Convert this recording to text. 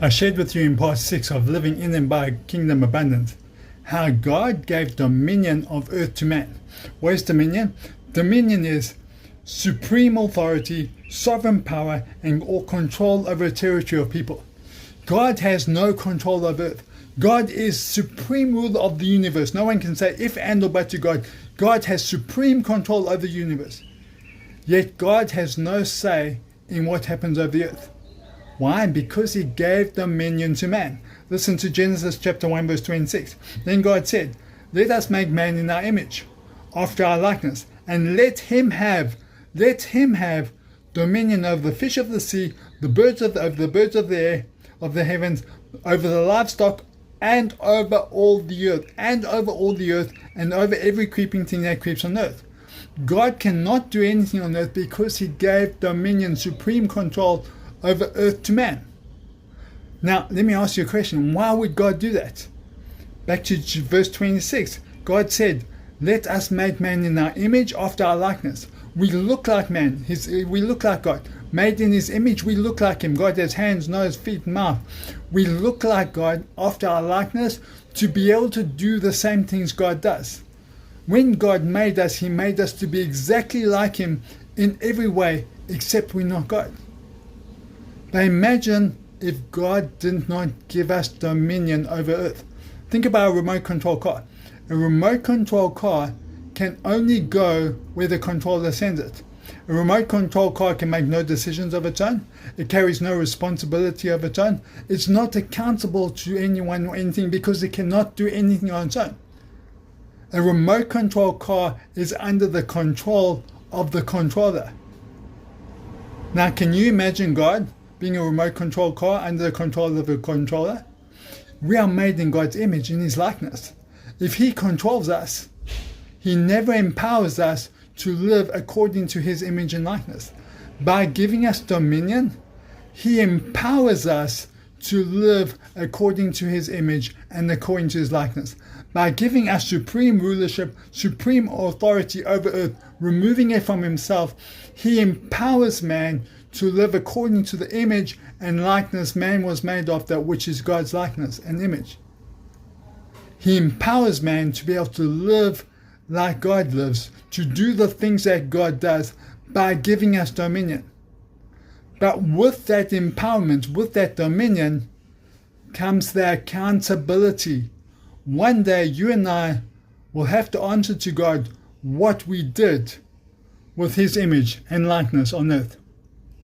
I shared with you in part 6 of Living in and by Kingdom Abundance how God gave dominion of earth to man. What is dominion? Dominion is supreme authority, sovereign power, and or control over a territory of people. God has no control of earth. God is supreme ruler of the universe. No one can say if and or but to God. God has supreme control over the universe. Yet God has no say in what happens over the earth. Why? Because he gave dominion to man. Listen to Genesis chapter 1 verse 26. Then God said, "Let us make man in our image, after our likeness, and let him have dominion over the fish of the sea, the birds of the air, of the heavens, over the livestock, and over all the earth, and over every creeping thing that creeps on earth." God cannot do anything on earth because he gave dominion, supreme control over earth to man. Now, let me ask you a question. Why would God do that? Back to verse 26. God said, "Let us make man in our image, after our likeness." We look like man. We look like God. Made in his image, we look like him. God has hands, nose, feet, mouth. We look like God after our likeness to be able to do the same things God does. When God made us, he made us to be exactly like him in every way, except we're not God. But imagine if God did not give us dominion over earth. Think about a remote control car. A remote control car can only go where the controller sends it. A remote control car can make no decisions of its own. It carries no responsibility of its own. It's not accountable to anyone or anything because it cannot do anything on its own. A remote control car is under the control of the controller. Now, can you imagine God being a remote control car under the control of a controller? We are made in God's image, in his likeness. If he controls us, he never empowers us to live according to his image and likeness. By giving us dominion, he empowers us to live according to his image and according to his likeness. By giving us supreme rulership, supreme authority over earth, removing it from himself, he empowers man to live according to the image and likeness man was made of, that which is God's likeness and image. He empowers man to be able to live like God lives, to do the things that God does by giving us dominion. But with that empowerment, with that dominion, comes the accountability. One day you and I will have to answer to God what we did with his image and likeness on earth.